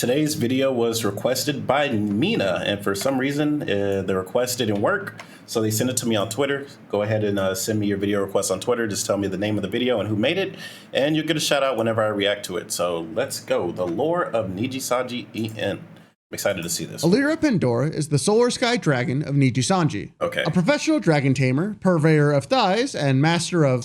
Today's video was requested by Mina, and for some reason, the request didn't work, so they sent it to me on Twitter. Go ahead and send me your video request on Twitter. Just tell me the name of the video and who made it, and you'll get a shout out whenever I react to it. So let's go. The lore of Nijisanji EN. I'm excited to see this. Elira Pandora is the solar sky dragon of Nijisanji. Okay. A professional dragon tamer, purveyor of thighs, and master of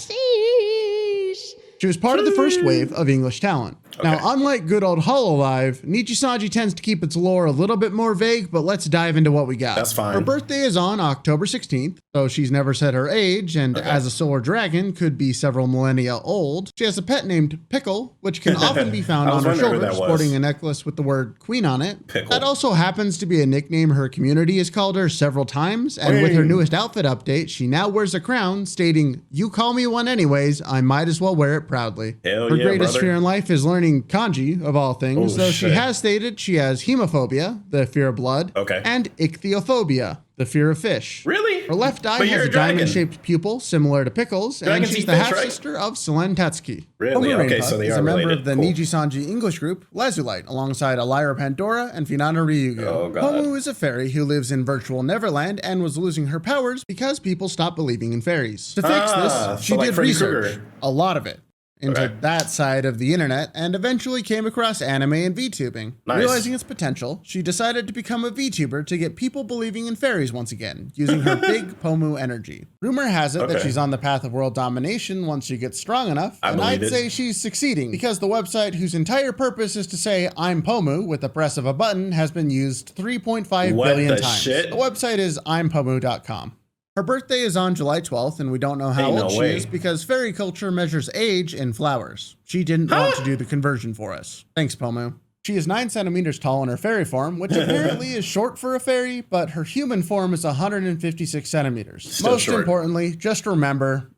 She was part of the first wave of English talent. Okay. Now, unlike good old Hololive, Nijisanji tends to keep its lore a little bit more vague, but let's dive into what we got. That's fine. Her birthday is on October 16th, so she's never said her age, and as a solar dragon, could be several millennia old. She has a pet named Pickle, which can often be found on her shoulder, sporting a necklace with the word Queen on it. Pickle. That also happens to be a nickname her community has called her several times, and with her newest outfit update, she now wears a crown stating, "You call me one anyways, I might as well wear it proudly." Hell Her yeah, greatest brother. fear in life is learning kanji, of all things, Oh, though she shit. has stated she has hemophobia, the fear of blood, Okay. and ichthyophobia, the fear of fish. Really? Her left eye But you're has a a dragon. diamond-shaped pupil, similar to Pickle's, and Dragons she's eat the fish, half-sister of Selen Tatsuki. Really? Pomu Okay, Rainpuff so they is are a member related. of the Cool. Nijisanji English group, Lazulight, alongside Elira Pandora and Finana Ryugu. Oh, God. Pomu is a fairy who lives in virtual Neverland and was losing her powers because people stopped believing in fairies. To fix this, she so like did Freddy research, Krueger. a lot of it, into Okay. that side of the internet, and eventually came across anime and VTubing. Nice. Realizing its potential, she decided to become a VTuber to get people believing in fairies once again, using her big Pomu energy. Rumor has it that Okay. she's on the path of world domination once she gets strong enough, I and believe I'd it. say she's succeeding, because the website whose entire purpose is to say "I'm Pomu" with the press of a button has been used 3.5 What billion the times. shit? The website is impomu.com. Her birthday is on July 12th, and we don't know how Ain't no old she way. is because fairy culture measures age in flowers. She didn't want to do the conversion for us. Thanks, Pomu. She is 9 centimeters tall in her fairy form, which apparently is short for a fairy, but her human form is 156 centimeters. Still Most short. importantly, just remember,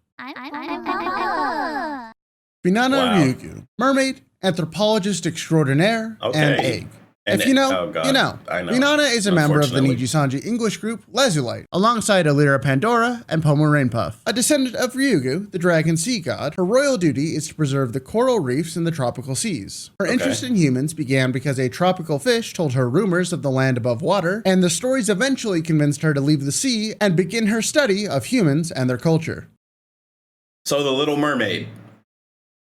Finana Wow. Ryugu, mermaid, anthropologist extraordinaire, Okay. and egg. And If you know, oh, God. you know. I know. Finana is a member of the Unfortunately. Nijisanji English group, Lazulight, alongside Elira Pandora and Pomu Rainpuff. A descendant of Ryugu, the dragon sea god, her royal duty is to preserve the coral reefs in the tropical seas. Her interest in humans began because a tropical fish told her rumors of the land above water, and the stories eventually convinced her to leave the sea and begin her study of humans and their culture. So the Little Mermaid.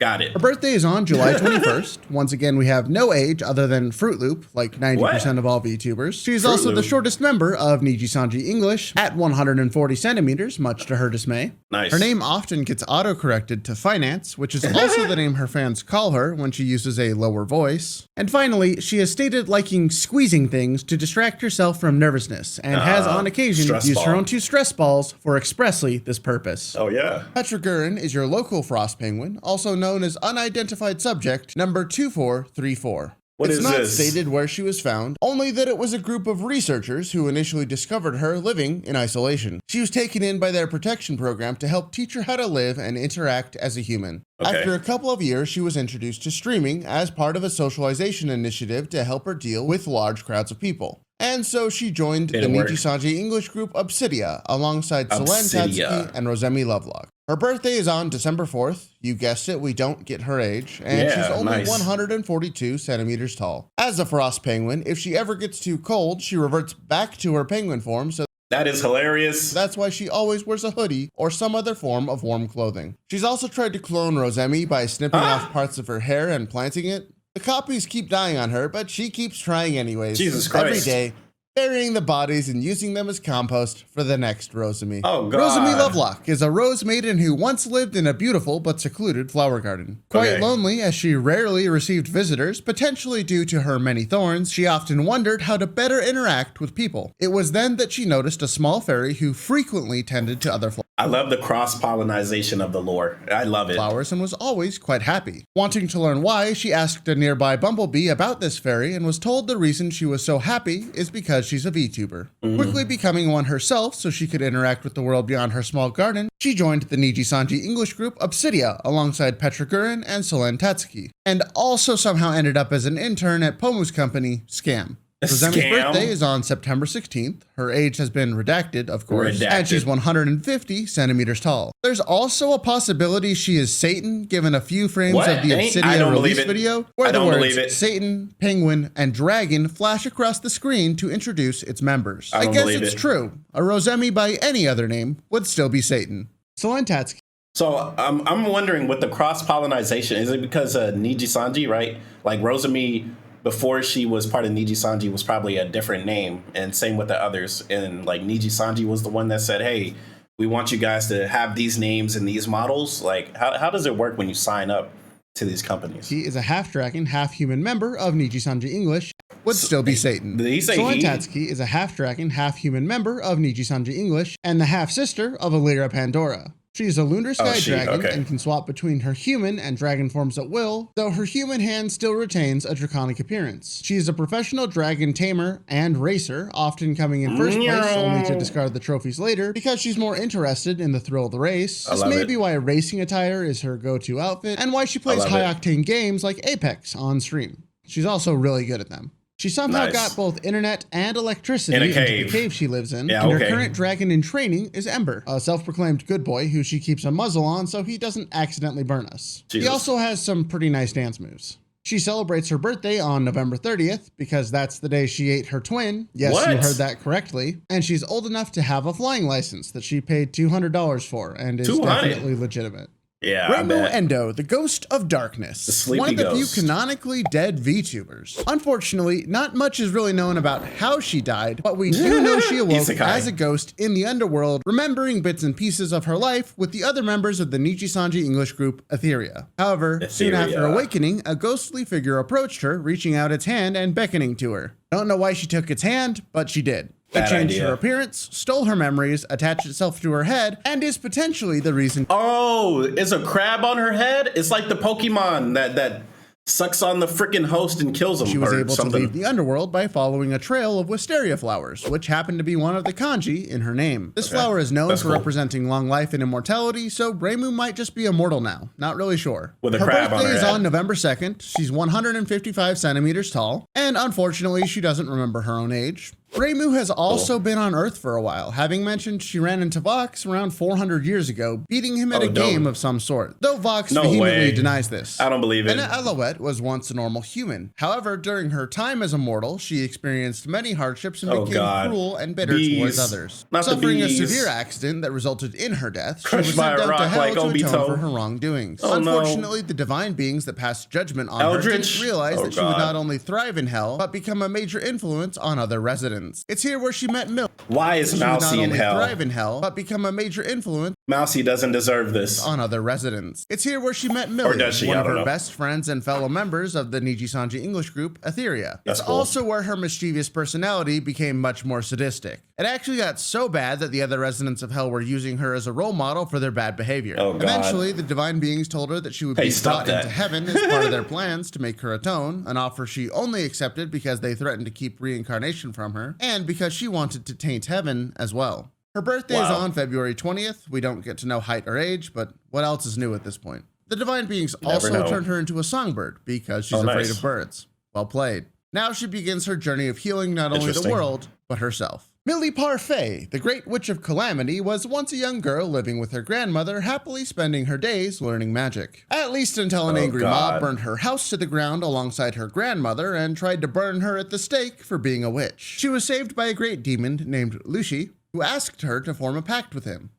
Got it. Her birthday is on July 21st. Once again, we have no age other than Fruit Loop, like 90% of all VTubers. She's Fruit also the Loop. shortest member of Nijisanji English at 140 centimeters, much to her dismay. Nice. Her name often gets auto-corrected to Finance, which is also the name her fans call her when she uses a lower voice. And finally, she has stated liking squeezing things to distract herself from nervousness, and has on occasion stress used her ball. own 2 stress balls for expressly this purpose. Oh, yeah. Petra Gurin is your local frost penguin, also known as unidentified subject number 2434. What It's is not this? stated where she was found, only that it was a group of researchers who initially discovered her living in isolation. She was taken in by their protection program to help teach her how to live and interact as a human. Okay. After a couple of years, she was introduced to streaming as part of a socialization initiative to help her deal with large crowds of people. And so she joined the Didn't work. Nijisanji English group Obsidia alongside Selen Obsidia. Tatsuki and Rosemi Lovelock. Her birthday is on December 4th. You guessed it, we don't get her age. And Yeah, she's only nice. 142 centimeters tall. As a frost penguin, if she ever gets too cold, she reverts back to her penguin form, so That is hilarious. that's why she always wears a hoodie or some other form of warm clothing. She's also tried to clone Rosemi by snipping off parts of her hair and planting it. The copies keep dying on her, but she keeps trying anyways. Jesus Every Christ. day, burying the bodies and using them as compost for the next Rosemi. Oh, God. Rosemi Lovelock is a rose maiden who once lived in a beautiful but secluded flower garden. Quite Okay. lonely, as she rarely received visitors, potentially due to her many thorns, she often wondered how to better interact with people. It was then that she noticed a small fairy who frequently tended to other I love the cross-pollinization of the lore. I love it. flowers and was always quite happy. Wanting to learn why, she asked a nearby bumblebee about this fairy and was told the reason she was so happy is because she's a VTuber. Quickly becoming one herself so she could interact with the world beyond her small garden, she joined the Nijisanji English group Obsidia alongside Petra Gurin and Selen Tatsuki, and also somehow ended up as an intern at Pomu's company, Scam. Rosemi's Scam. birthday is on September 16th. Her age has been redacted, of course, and she's 150 centimeters tall. There's also a possibility she is Satan, given a few frames of the Obsidian release video, where the words Satan, Penguin, and Dragon flash across the screen to introduce its members. I guess it's true. A Rosemi by any other name would still be Satan. Selen Tatsuki. So I'm wondering, with the cross-pollinization, is it because Nijisanji, right? Like Rosemi, before she was part of Nijisanji, was probably a different name, and same with the others. And like Nijisanji was the one that said, hey, we want you guys to have these names and these models. Like, how does it work when you sign up to these companies? He is a half-dragon, half-human member of Nijisanji English, would still be Satan. Did he say Selen Tatsuki is a half-dragon, half-human member of Nijisanji English, and the half-sister of Elira Pandora. She is a lunar sky dragon and can swap between her human and dragon forms at will, though her human hand still retains a draconic appearance. She is a professional dragon tamer and racer, often coming in first place only to discard the trophies later because she's more interested in the thrill of the race. This may be why racing attire is her go-to outfit and why she plays high-octane games like Apex on stream. She's also really good at them. She somehow got both internet and electricity into the cave she lives in, and her current dragon in training is Ember, a self-proclaimed good boy who she keeps a muzzle on so he doesn't accidentally burn us. He also has some pretty nice dance moves. She celebrates her birthday on November 30th, because that's the day she ate her twin. Yes, you heard that correctly. And she's old enough to have a flying license that she paid $200 for, and is definitely legitimate. Yeah, Reimu Endou, the Ghost of Darkness, one of the few canonically dead VTubers. Unfortunately, not much is really known about how she died, but we do know she awoke as a ghost in the underworld, remembering bits and pieces of her life with the other members of the Nijisanji English group Etheria. However, soon after awakening, a ghostly figure approached her, reaching out its hand and beckoning to her. Don't know why she took its hand, but she did. It changed her appearance, stole her memories, attached itself to her head, and is potentially the reason. Oh, is a crab on her head? It's like the Pokemon that sucks on the freaking host and kills him. She was able to leave the underworld by following a trail of wisteria flowers, which happened to be one of the kanji in her name. This flower is known for representing long life and immortality, so Reimu might just be immortal now. Not really sure. With a crab on her head. Her birthday is on November 2nd. She's 155 centimeters tall, and unfortunately, she doesn't remember her own age. Reimu has also been on Earth for a while, having mentioned she ran into Vox around 400 years ago, beating him at a game of some sort, though Vox vehemently denies this. I don't believe it. Enna Alouette was once a normal human. However, during her time as a mortal, she experienced many hardships and became cruel and bitter towards others. Suffering a severe accident that resulted in her death, she was sent down to hell to atone for her wrongdoings. Unfortunately, the divine beings that passed judgment on her didn't realize that she would not only thrive in hell, but become a major influence on other residents. It's here where she met Milk. Why is Mousy in hell? Thrive in hell, but become a major influence. Mousy doesn't deserve this. On other residents. It's here where she met Millie, one of her best friends and fellow members of the Nijisanji English group, Etheria. It's also where her mischievous personality became much more sadistic. It actually got so bad that the other residents of hell were using her as a role model for their bad behavior. Eventually, the divine beings told her that she would be brought into heaven as part of their plans to make her atone, an offer she only accepted because they threatened to keep reincarnation from her, and because she wanted to taint heaven as well. Her birthday is on February 20th. We don't get to know height or age, but what else is new at this point? The divine beings also turned her into a songbird because she's afraid of birds. Well played. Now she begins her journey of healing not only the world, but herself. Millie Parfait, the Great Witch of Calamity, was once a young girl living with her grandmother, happily spending her days learning magic. At least until an angry mob burned her house to the ground alongside her grandmother and tried to burn her at the stake for being a witch. She was saved by a great demon named Lucy, who asked her to form a pact with him.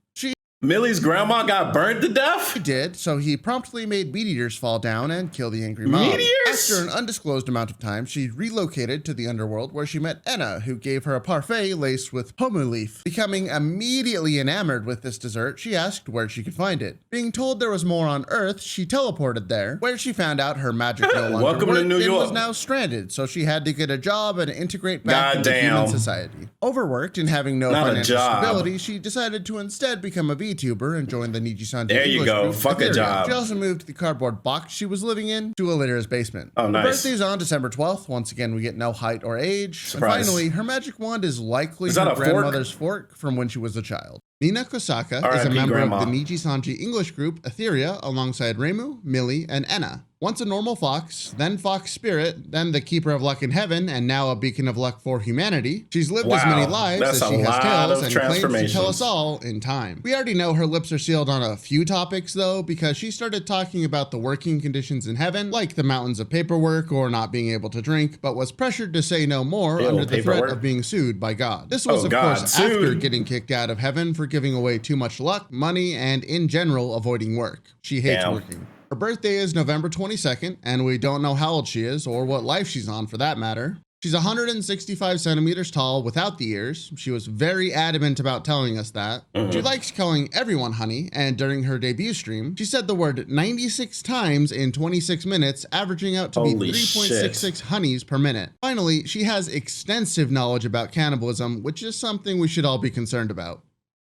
Millie's grandma got burned to death? He did, so he promptly made meteors fall down and kill the angry mob. Meteors? After an undisclosed amount of time, she relocated to the underworld where she met Enna, who gave her a parfait laced with pomu leaf. Becoming immediately enamored with this dessert, she asked where she could find it. Being told there was more on Earth, she teleported there, where she found out her magic no longer Welcome to New York. Was now stranded, so she had to get a job and integrate back into human society. Overworked and having no financial stability, she decided to instead become a VTuber and join the Nijisanji English group, Fuck a job. She also moved the cardboard box she was living in to Elira's basement. Oh, nice. Her birthday's on December 12th. Once again, we get no height or age. Surprise. And finally, her magic wand is likely her grandmother's fork from when she was a child. Nina Kosaka is a member of the Nijisanji English group Etheria alongside Reimu, Millie, and Enna. Once a normal fox, then fox spirit, then the keeper of luck in heaven, and now a beacon of luck for humanity. She's lived as many lives as she has tails and claims to tell us all in time. We already know her lips are sealed on a few topics though, because she started talking about the working conditions in heaven, like the mountains of paperwork or not being able to drink, but was pressured to say no more under the threat of being sued by God. This was of course after getting kicked out of heaven for giving away too much luck, money, and in general avoiding work. She hates working. Her birthday is November 22nd, and we don't know how old she is or what life she's on for that matter. She's 165 centimeters tall without the ears. She was very adamant about telling us that. She likes calling everyone honey, and during her debut stream, she said the word 96 times in 26 minutes, averaging out to be 3.66 honeys per minute. Finally, she has extensive knowledge about cannibalism, which is something we should all be concerned about.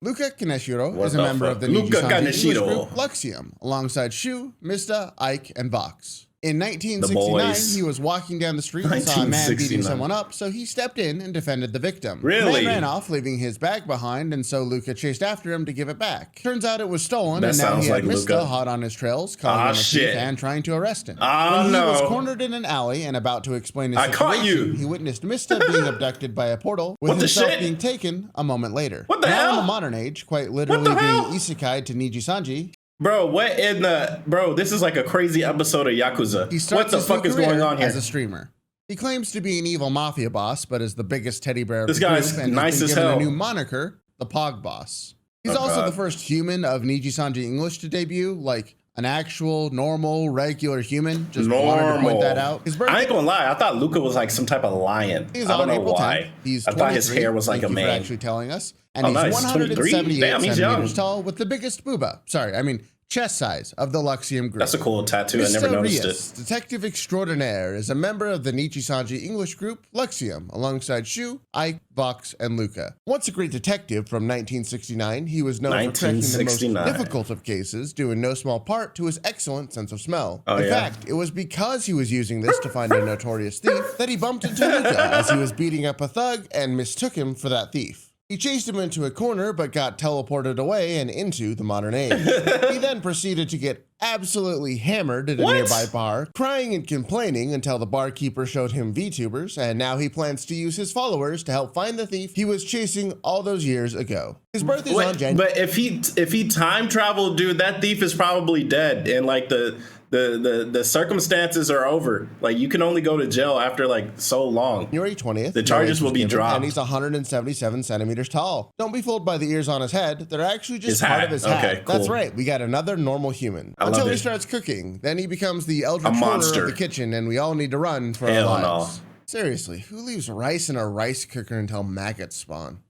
Luca Kaneshiro is a member of the Nijisanji English group Luxium, alongside Shu, Mysta, Ike, and Vox. In 1969, he was walking down the street and saw a man beating someone up, so he stepped in and defended the victim. The man ran off, leaving his bag behind, and so Luca chased after him to give it back. Turns out it was stolen, and now he had Mysta hot on his trails, calling him a thief and trying to arrest him. When he was cornered in an alley and about to explain his situation, he witnessed Mysta being abducted by a portal, with himself being taken a moment later. What the hell? In the modern age, quite literally being isekai'd to Nijisanji. Bro, what in the... Bro, this is like a crazy episode of Yakuza. What the fuck is going on here? As a streamer. He claims to be an evil mafia boss, but is the biggest teddy bear of this guy's nice as hell. A new moniker, the Pog Boss. He's also the first human of Nijisanji English to debut, like an actual, normal, regular human. Just wanted to point that out. I ain't gonna lie, I thought Luca was like some type of lion. He's I don't on know April why. 10th. He's I thought his hair was like a man. Actually telling us. And he's 178 centimeters tall with the biggest booba. Sorry, I mean chest size of the Luxium group. That's a cool tattoo. I never noticed Rias, it. Detective extraordinaire, is a member of the Nijisanji English group Luxium, alongside Shu, Ike, Vox, and Luca. Once a great detective from 1969, he was known for cracking the most difficult of cases, due in no small part to his excellent sense of smell. In fact, it was because he was using this to find a notorious thief that he bumped into Luca as he was beating up a thug and mistook him for that thief. He chased him into a corner, but got teleported away and into the modern age. He then proceeded to get absolutely hammered at a nearby bar, crying and complaining until the barkeeper showed him VTubers, and now he plans to use his followers to help find the thief he was chasing all those years ago. His birthday is on January. But if he time traveled, dude, that thief is probably dead, and like the circumstances are over. Like, you can only go to jail after like so long. January 20th. The charges will be dropped. And he's 177 centimeters tall. Don't be fooled by the ears on his head. They're actually just part of his hat. Okay, cool. That's right. We got another normal human. Until he starts cooking. Then he becomes the eldritch horror of the kitchen, and we all need to run for our lives. Seriously, who leaves rice in a rice cooker until maggots spawn?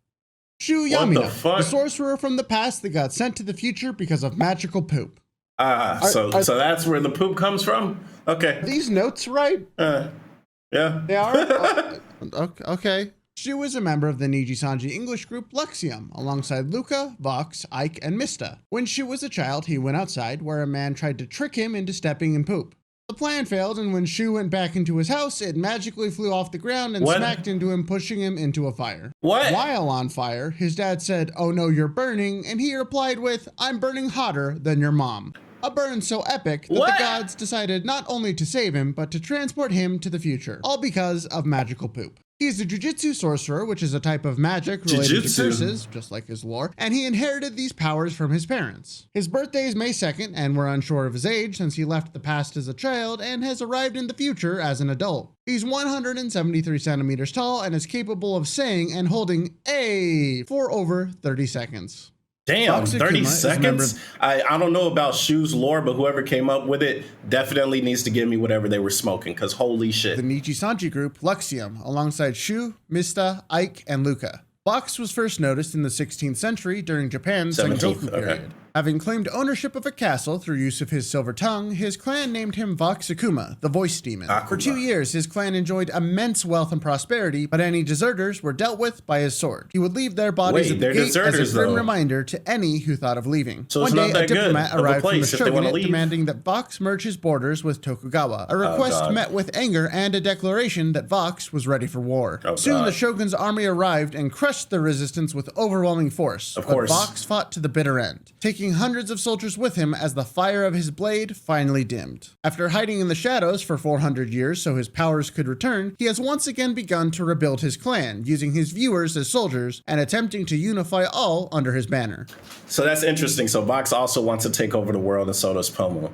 Shu Yamino, the sorcerer from the past that got sent to the future because of magical poop. So that's where the poop comes from? Okay. Are these notes right? Yeah. They are? Okay. Shu is a member of the Nijisanji English group Luxium, alongside Luca, Vox, Ike, and Mysta. When Shu was a child, he went outside where a man tried to trick him into stepping in poop. The plan failed, and when Shu went back into his house, it magically flew off the ground and smacked into him, pushing him into a fire. While on fire, his dad said, "Oh no, you're burning," and he replied with, "I'm burning hotter than your mom." A burn so epic that the gods decided not only to save him, but to transport him to the future, all because of magical poop. He is a jujutsu sorcerer, which is a type of magic related to curses, just like his lore, and he inherited these powers from his parents. His birthday is May 2nd, and we're unsure of his age since he left the past as a child and has arrived in the future as an adult. He's 173 centimeters tall and is capable of saying and holding A for over 30 seconds. Damn, 30 seconds? I don't know about Shu's lore, but whoever came up with it definitely needs to give me whatever they were smoking, because holy shit. The Nijisanji group Luxium, alongside Shu, Mysta, Ike, and Luca. Vox was first noticed in the 16th century during Japan's Sengoku period. Having claimed ownership of a castle through use of his silver tongue, his clan named him Vox Akuma, the voice demon. For 2 years, his clan enjoyed immense wealth and prosperity, but any deserters were dealt with by his sword. He would leave their bodies at the gate as a grim reminder to any who thought of leaving. So one day, a diplomat arrived from the shogunate demanding that Vox merge his borders with Tokugawa. A request met with anger and a declaration that Vox was ready for war. Soon, the shogun's army arrived and crushed the resistance with overwhelming force. But Vox fought to the bitter end, taking taking hundreds of soldiers with him as the fire of his blade finally dimmed. After hiding in the shadows for 400 years so his powers could return, he has once again begun to rebuild his clan, using his viewers as soldiers and attempting to unify all under his banner. So that's interesting. So Vox also wants to take over the world, and so does Pomu.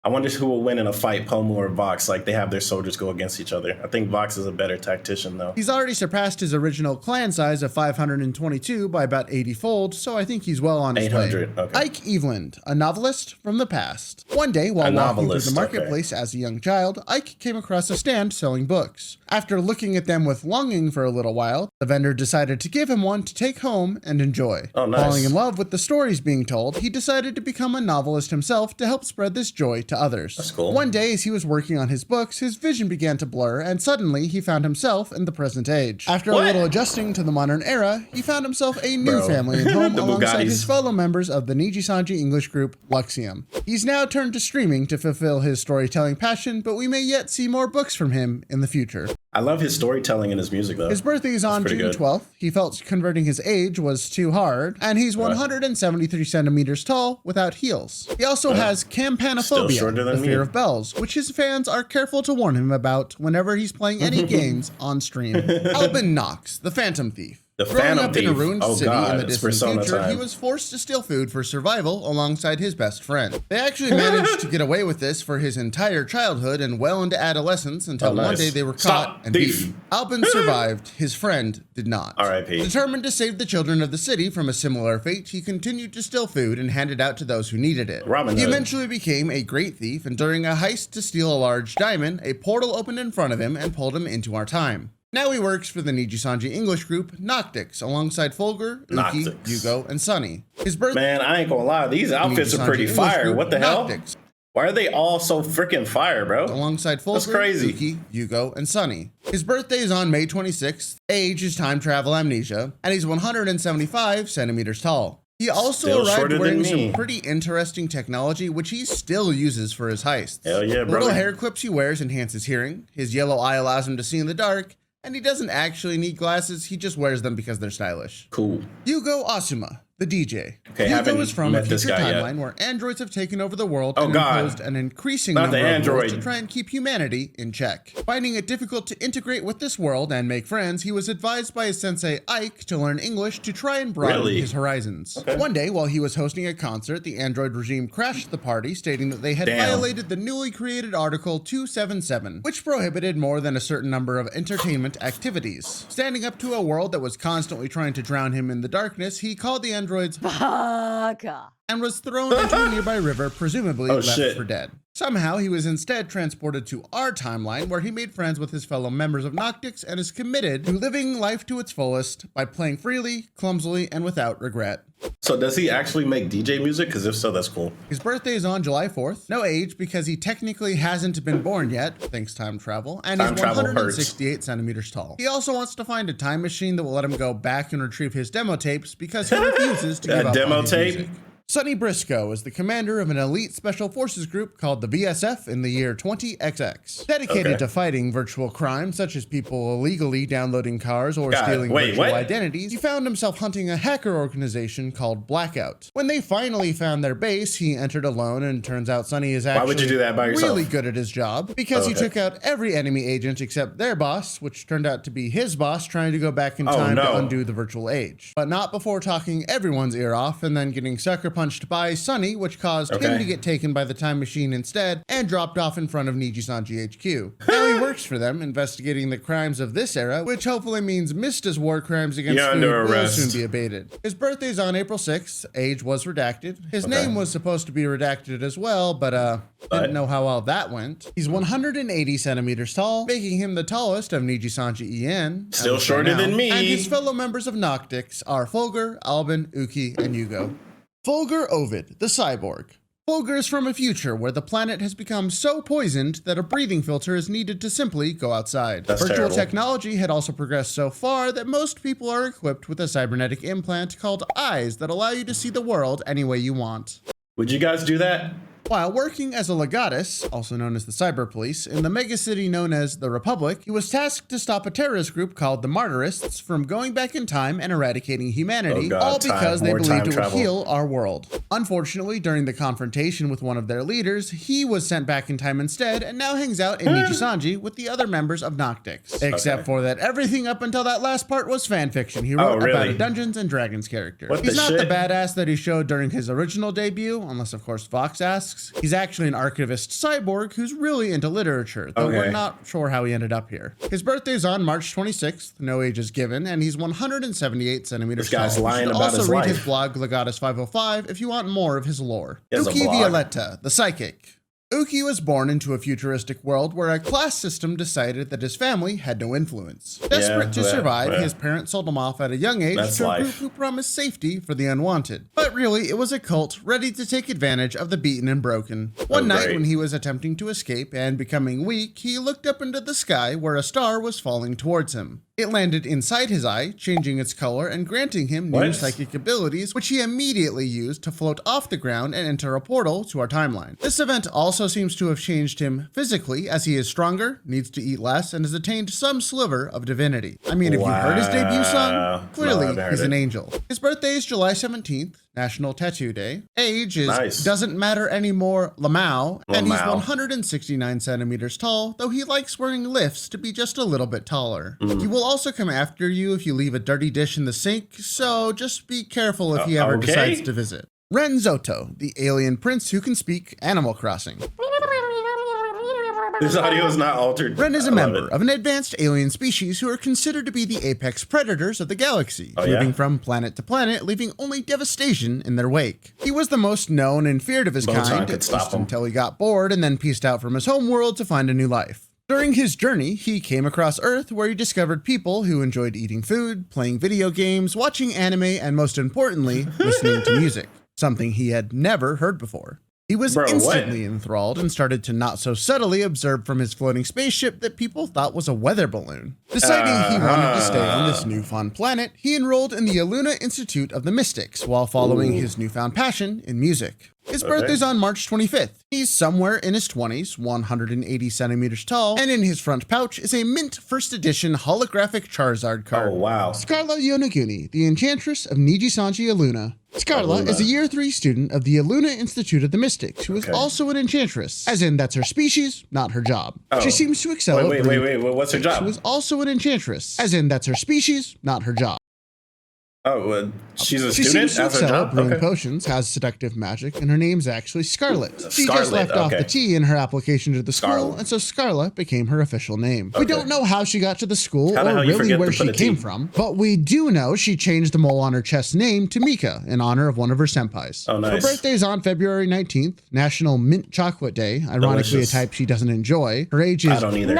I wonder who will win in a fight, Pomu or Vox. Like, they have their soldiers go against each other. I think Vox is a better tactician, though. He's already surpassed his original clan size of 522 by about 80-fold, so I think he's well on his way. 800, okay. Ike Eveland, a novelist from the past. One day, while walking through the marketplace as a young child, Ike came across a stand selling books. After looking at them with longing for a little while, the vendor decided to give him one to take home and enjoy. Oh, nice. Falling in love with the stories being told, he decided to become a novelist himself to help spread this joy to others. That's cool. One day, as he was working on his books, his vision began to blur, and suddenly he found himself in the present age. After a little adjusting to the modern era, he found himself a new family and home alongside his fellow members of the Nijisanji English group, Luxium. He's now turned to streaming to fulfill his storytelling passion, but we may yet see more books from him in the future. I love his storytelling and his music, though. His birthday is on June 12th. He felt converting his age was too hard, and he's 173 centimeters tall without heels. He also has campanophobia, the fear of bells, which his fans are careful to warn him about whenever he's playing any games on stream. Albin Knox, the Phantom Thief. Growing up in a ruined city in the distant future, he was forced to steal food for survival alongside his best friend. They actually managed to get away with this for his entire childhood and well into adolescence until one day they were caught and beaten. Albin survived, his friend did not. R.I.P. Determined to save the children of the city from a similar fate, he continued to steal food and hand it out to those who needed it. He eventually became a great thief, and during a heist to steal a large diamond, a portal opened in front of him and pulled him into our time. Now he works for the Nijisanji English group, Noctix, alongside Fulgur, Uki, Yugo, and Sunny. His birthday— Man, I ain't gonna lie, these outfits are pretty fire. What the hell? Why are they all so freaking fire, bro? Alongside Fulgur, Uki, Yugo, and Sunny. His birthday is on May 26th, age is time travel amnesia, and he's 175 centimeters tall. He also arrived wearing some pretty interesting technology, which he still uses for his heists. Hell yeah, bro. The little hair clips he wears enhance his hearing, his yellow eye allows him to see in the dark, and he doesn't actually need glasses, he just wears them because they're stylish. Cool. Yugo Asuma, the DJ. Okay, Yugo is from a future timeline where androids have taken over the world and imposed an increasing number of rules to try and keep humanity in check. Finding it difficult to integrate with this world and make friends, he was advised by his sensei Ike to learn English to try and broaden his horizons. One day, while he was hosting a concert, the android regime crashed the party, stating that they had violated the newly created Article 277, which prohibited more than a certain number of entertainment activities. Standing up to a world that was constantly trying to drown him in the darkness, he called the androids Baka and was thrown into a nearby river, presumably left for dead. Somehow, he was instead transported to our timeline, where he made friends with his fellow members of Noctix and is committed to living life to its fullest by playing freely, clumsily, and without regret. So does he actually make DJ music? Because if so, that's cool. His birthday is on July 4th. No age, because he technically hasn't been born yet, thanks time travel, and he's 168 centimeters tall. He also wants to find a time machine that will let him go back and retrieve his demo tapes because he refuses to give up on his music. Sonny Brisko is the commander of an elite special forces group called the VSF in the year 20XX. Dedicated to fighting virtual crimes such as people illegally downloading cars or stealing virtual identities, he found himself hunting a hacker organization called Blackout. When they finally found their base, he entered alone, and turns out Sonny is actually really good at his job because he took out every enemy agent except their boss, which turned out to be his boss trying to go back in time to undo the virtual age. But not before talking everyone's ear off and then getting sucker punched by Sunny, which caused him to get taken by the time machine instead and dropped off in front of Nijisanji HQ. Now he works for them, investigating the crimes of this era, which hopefully means Mysta's war crimes against food will soon be abated. His birthday's on April 6th. Age was redacted. His name was supposed to be redacted as well, but didn't know how well that went. He's 180 centimeters tall, making him the tallest of Nijisanji EN. Still shorter than me. And his fellow members of Noctix are Fulgur, Albin, Uki, and Yugo. Fulgur Ovid, the cyborg. Fulgur is from a future where the planet has become so poisoned that a breathing filter is needed to simply go outside. Virtual technology had also progressed so far that most people are equipped with a cybernetic implant called eyes that allow you to see the world any way you want. Would you guys do that? While working as a legatus, also known as the Cyber Police, in the megacity known as the Republic, he was tasked to stop a terrorist group called the Martyrists from going back in time and eradicating humanity, all because they believed it would heal our world. Unfortunately, during the confrontation with one of their leaders, he was sent back in time instead and now hangs out in Nijisanji with the other members of Noctix. Except for that everything up until that last part was fanfiction he wrote about a Dungeons and Dragons character. He's not the badass that he showed during his original debut, unless of course Vox asks. He's actually an archivist cyborg who's really into literature, though we're not sure how he ended up here. His birthday's on March 26th, no age is given, and he's 178 centimeters tall. This guy's lying about his life. Also read his blog Legatus 505 if you want more of his lore. Uki Violeta, the psychic. Uki was born into a futuristic world where a class system decided that his family had no influence. Desperate to survive, his parents sold him off at a young age to a group who promised safety for the unwanted. But really, it was a cult ready to take advantage of the beaten and broken. One night when he was attempting to escape and becoming weak, he looked up into the sky where a star was falling towards him. It landed inside his eye, changing its color and granting him new psychic abilities, which he immediately used to float off the ground and enter a portal to our timeline. This event also seems to have changed him physically, as he is stronger, needs to eat less, and has attained some sliver of divinity. I mean, if you heard his debut song, clearly he's an angel. His birthday is July 17th, National Tattoo Day. Age is doesn't matter anymore, Lamau, and he's 169 centimeters tall, though he likes wearing lifts to be just a little bit taller. He will also come after you if you leave a dirty dish in the sink, so just be careful if he ever decides to visit. Ren Zoto, the alien prince who can speak Animal Crossing. This audio is not altered. Ren is a member of an advanced alien species who are considered to be the apex predators of the galaxy, moving from planet to planet, leaving only devastation in their wake. He was the most known and feared of his kind, just until he got bored and then pieced out from his homeworld to find a new life. During his journey, he came across Earth, where he discovered people who enjoyed eating food, playing video games, watching anime, and most importantly, listening to music, something he had never heard before. He was instantly enthralled and started to not so subtly observe from his floating spaceship that people thought was a weather balloon. Deciding he wanted to stay on this newfound planet, he enrolled in the Aluna Institute of the Mystics while following his newfound passion in music. His birthday's on March 25th. He's somewhere in his 20s, 180 centimeters tall, and in his front pouch is a mint first edition holographic Charizard card. Scarle Yonaguni, the Enchantress of Nijisanji Aluna. Scarle is a year 3 student of the Aluna Institute of the Mystics, who is also an enchantress, as in that's her species, not her job. She seems to excel at wait, what's her job? She was also an enchantress, as in that's her species, not her job. She's a student? She seems to excel at brewing potions, has seductive magic, and her name's actually Scarlet. She just left off the T in her application to the school, and so Scarlet became her official name. We don't know how she got to the school or really where she came from, but we do know she changed the mole on her chest's name to Mika in honor of one of her senpais. Her birthday's on February 19th, National Mint Chocolate Day, ironically a type she doesn't enjoy. Her age is... I don't either.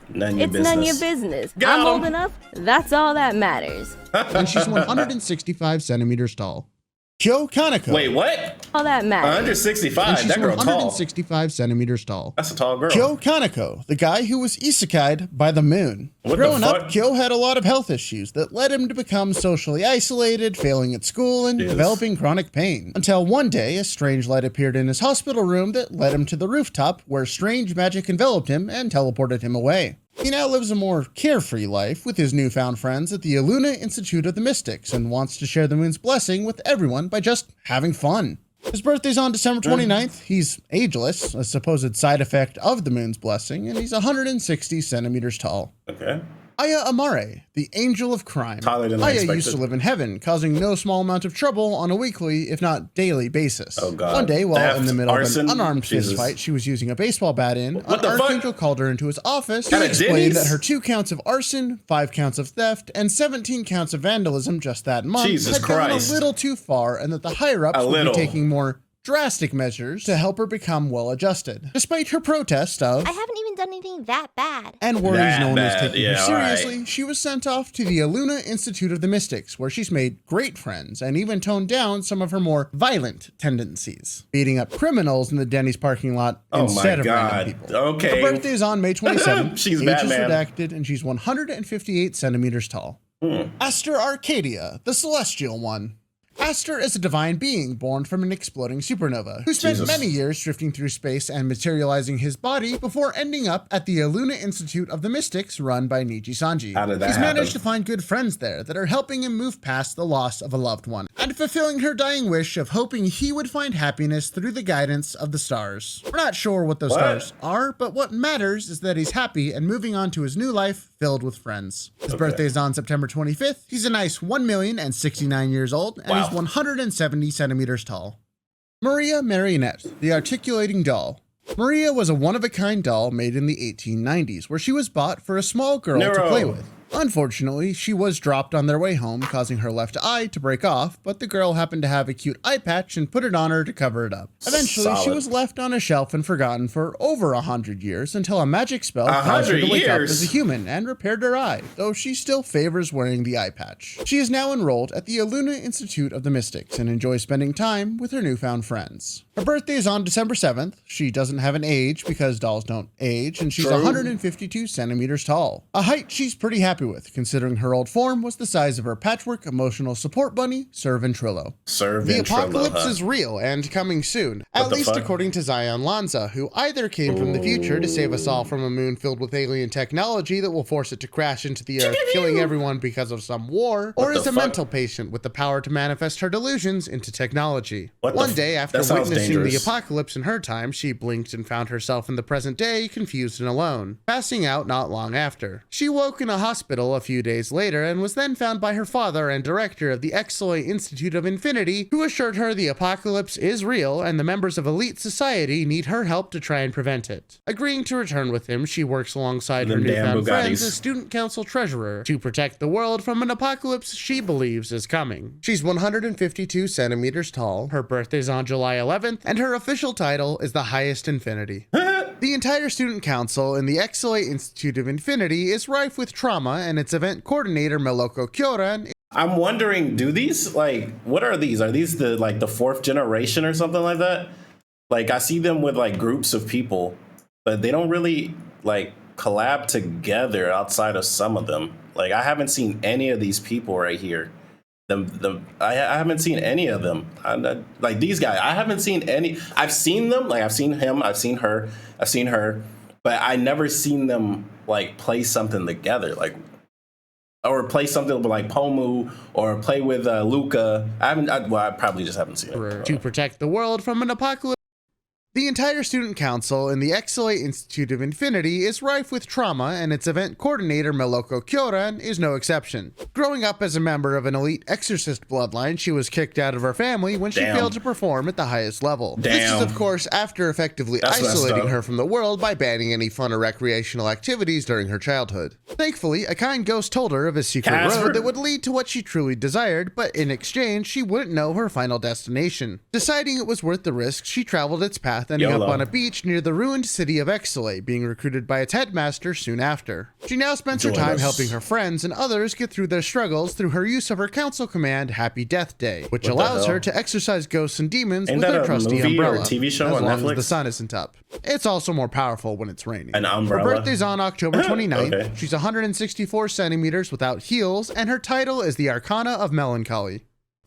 None your business. I'm old enough. That's all that matters. And she's 165 centimeters tall. Kyo Kaneko. Wait, what? All that matters. 165. That girl tall. 165 centimeters tall. That's a tall girl. Kyo Kaneko, the guy who was isekai'd by the moon. Growing up, Kyo had a lot of health issues that led him to become socially isolated, failing at school, and developing chronic pain. Until one day, a strange light appeared in his hospital room that led him to the rooftop, where strange magic enveloped him and teleported him away. He now lives a more carefree life with his newfound friends at the Aluna Institute of the Mystics and wants to share the moon's blessing with everyone by just having fun. His birthday's on December 29th. He's ageless, a supposed side effect of the moon's blessing, and he's 160 centimeters tall. Aia Amare, the angel of crime. Aia used to live in heaven, causing no small amount of trouble on a weekly, if not daily, basis. One day, while in the middle of an unarmed fist fight she was using a baseball bat in, an archangel called her into his office to explain that her 2 counts of arson, 5 counts of theft, and 17 counts of vandalism just that month had gone a little too far, and that the higher-ups would be taking more drastic measures to help her become well-adjusted. Despite her protest of, I haven't even done anything that bad, and worries no one was taking her seriously, she was sent off to the Aluna Institute of the Mystics, where she's made great friends and even toned down some of her more violent tendencies, beating up criminals in the Denny's parking lot instead of random people. Her birthday is on May 27th. She's age is redacted, and she's 158 centimeters tall. Aster Arcadia, the celestial one. Aster is a divine being born from an exploding supernova, who spent many years drifting through space and materializing his body before ending up at the Eluna Institute of the Mystics run by Nijisanji. How did that He's happen? managed to find good friends there that are helping him move past the loss of a loved one, and fulfilling her dying wish of hoping he would find happiness through the guidance of the stars. We're not sure what those stars are, but what matters is that he's happy and moving on to his new life filled with friends. His birthday is on September 25th. He's a nice 1,069 years old, and he's 170 centimeters tall. Maria Marionette, the articulating doll. Maria was a one-of-a-kind doll made in the 1890s, where she was bought for a small girl to play with. Unfortunately, she was dropped on their way home, causing her left eye to break off, but the girl happened to have a cute eye patch and put it on her to cover it up. Eventually, she was left on a shelf and forgotten for over 100 years until a magic spell caused her to wake up as a human and repaired her eye, though she still favors wearing the eye patch. She is now enrolled at the Eluna Institute of the Mystics and enjoys spending time with her newfound friends. Her birthday is on December 7th. She doesn't have an age because dolls don't age, and she's 152 centimeters tall. A height she's pretty happy with, considering her old form was the size of her patchwork emotional support bunny, Servantrillo. The apocalypse is real and coming soon, at least according to Zion Lanza, who either came from the future to save us all from a moon filled with alien technology that will force it to crash into the earth, killing everyone because of some war, or is a mental patient with the power to manifest her delusions into technology. One day, after witnessing the apocalypse in her time, she blinked and found herself in the present day, confused and alone, passing out not long after. She woke in a hospital a few days later and was then found by her father and director of the XSOLEIL Institute of Infinity, who assured her the apocalypse is real and the members of elite society need her help to try and prevent it. Agreeing to return with him, she works alongside her newfound friends as student council treasurer to protect the world from an apocalypse she believes is coming. She's 152 centimeters tall, her birthday's on July 11th, and her official title is the Highest Infinity. The entire student council in the XSOLEIL Institute of Infinity is rife with trauma, and its event coordinator Meloco Kyoran. I'm wondering, do these, like, what are these? Are these the, like, the fourth generation or something like that? Like, I see them with, like, groups of people, but they don't really, like, collab together outside of some of them. Like, I haven't seen any of these people right here. I haven't seen any of them. Like these guys, I haven't seen any. I've seen them, like I've seen him, I've seen her, but I never seen them like play something together, like or play something with like Pomu or play with Luca. I probably just haven't seen it. To protect the world from an apocalypse. The entire student council in the XSOLEIL Institute of Infinity is rife with trauma, and its event coordinator Meloco Kyoran is no exception. Growing up as a member of an elite exorcist bloodline, she was kicked out of her family when she failed to perform at the highest level. This is, of course, after effectively isolating her from the world by banning any fun or recreational activities during her childhood. Thankfully, a kind ghost told her of a secret road that would lead to what she truly desired, but in exchange, she wouldn't know her final destination. Deciding it was worth the risk, she traveled its path, ending up on a beach near the ruined city of XSOLEIL, being recruited by its headmaster soon after. She now spends her time helping her friends and others get through their struggles through her use of her council command, Happy Death Day, which allows her to exorcise ghosts and demons with her trusty umbrella, TV show as on long Netflix? as the sun isn't up. It's also more powerful when it's raining. An umbrella? Her birthday's on October 29th. She's 164 centimeters without heels, and her title is the Arcana of Melancholy.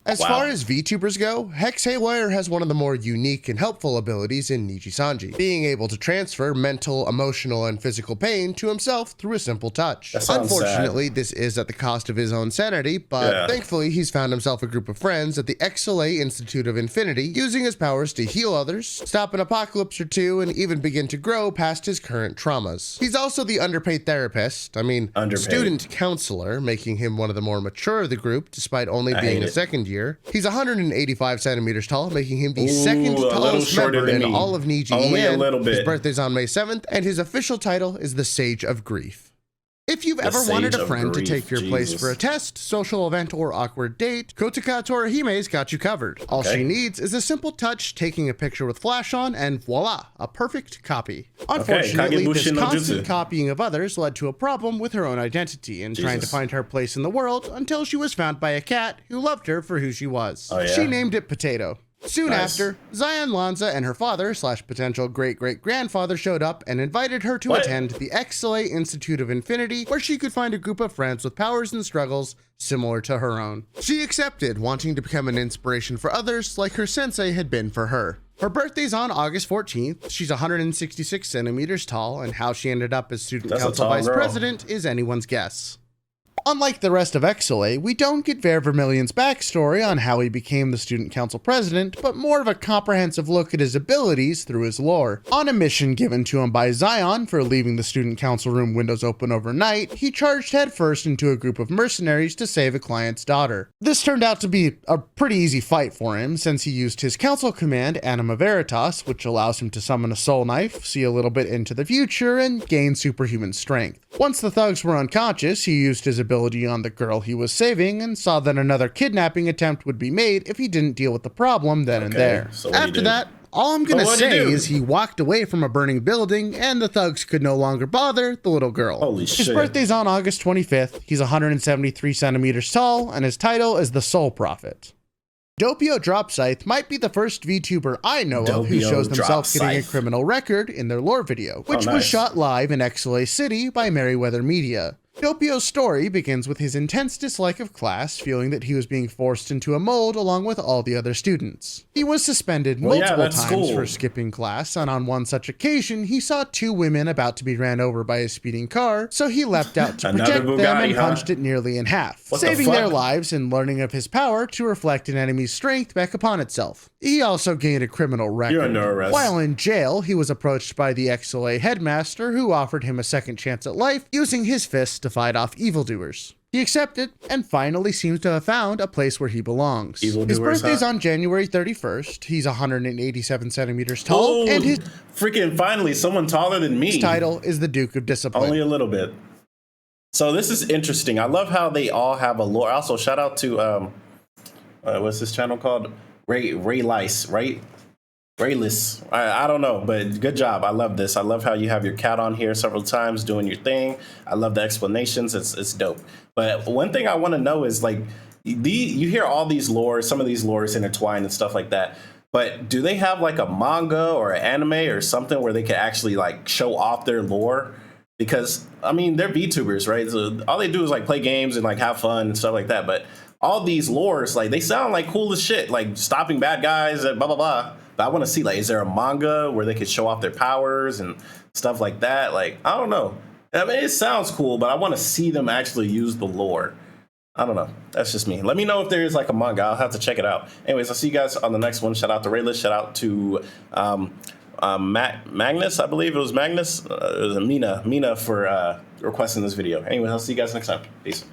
As far as VTubers go, Hex Haywire has one of the more unique and helpful abilities in Nijisanji, being able to transfer mental, emotional, and physical pain to himself through a simple touch. Unfortunately, this is at the cost of his own sanity, but thankfully he's found himself a group of friends at the XSOLEIL Institute of Infinity, using his powers to heal others, stop an apocalypse or two, and even begin to grow past his current traumas. He's also the underpaid therapist, student counselor, making him one of the more mature of the group, despite only being a second year. He's 185 centimeters tall, making him the second tallest member in all of Niji. Only a little bit. His birthday's on May 7th, and his official title is the Sage of Grief. If you've ever wanted a friend to take your place for a test, social event, or awkward date, Kochi Katura Hime's got you covered. All she needs is a simple touch, taking a picture with flash on, and voila, a perfect copy. Unfortunately, this constant copying of others led to a problem with her own identity and trying to find her place in the world until she was found by a cat who loved her for who she was. She named it Potato. Soon after, Zion Lanza and her father / potential great-great-grandfather showed up and invited her to attend the XSOLEIL Institute of Infinity, where she could find a group of friends with powers and struggles similar to her own. She accepted, wanting to become an inspiration for others like her sensei had been for her. Her birthday's on August 14th. She's 166 centimeters tall, and how she ended up as student council vice president is anyone's guess. Unlike the rest of XSOLEIL, we don't get Vermillion's backstory on how he became the student council president, but more of a comprehensive look at his abilities through his lore. On a mission given to him by Zion for leaving the student council room windows open overnight, he charged headfirst into a group of mercenaries to save a client's daughter. This turned out to be a pretty easy fight for him, since he used his council command Anima Veritas, which allows him to summon a soul knife, see a little bit into the future, and gain superhuman strength. Once the thugs were unconscious, he used his ability on the girl he was saving and saw that another kidnapping attempt would be made if he didn't deal with the problem then and there. So after that, all I'm gonna say is he walked away from a burning building and the thugs could no longer bother the little girl. Holy shit. His birthday's on August 25th. He's 173 centimeters tall and his title is the Soul Prophet. Doppio Dropscythe might be the first VTuber I know of who shows themselves getting a criminal record in their lore video, which was shot live in XSOLEIL City by Merryweather Media. Doppio's story begins with his intense dislike of class, feeling that he was being forced into a mold along with all the other students. He was suspended multiple times for skipping class, and on one such occasion, he saw two women about to be ran over by a speeding car, so he leapt out to protect them and punched it nearly in half, saving their lives and learning of his power to reflect an enemy's strength back upon itself. He also gained a criminal record. You're under arrest. While in jail, he was approached by the XSOLEIL headmaster, who offered him a second chance at life, using his fists to fight off evildoers. He accepted and finally seems to have found a place where he belongs. His birthday's on January 31st. He's 187 centimeters tall, and his freaking finally someone taller than me. His title is the Duke of Discipline. Only a little bit. So this is interesting. I love how they all have a lore. Also, shout out to what's this channel called? Raylice, right? Rayless. I don't know, but good job. I love this. I love how you have your cat on here several times doing your thing. I love the explanations. It's dope. But one thing I want to know is, like, you hear all these lores, some of these lores intertwined and stuff like that. But do they have like a manga or an anime or something where they can actually like show off their lore? Because I mean, they're VTubers, right? So all they do is like play games and like have fun and stuff like that. But all these lores, like, they sound like cool as shit, like stopping bad guys and blah blah blah. But I want to see, like, is there a manga where they could show off their powers and stuff like that? Like, I don't know. I mean, it sounds cool, but I want to see them actually use the lore. I don't know. That's just me. Let me know if there is like a manga. I'll have to check it out. Anyways, I'll see you guys on the next one. Shout out to Rayless. Shout out to Magnus. I believe it was Magnus. It was Mina for requesting this video. Anyways, I'll see you guys next time. Peace.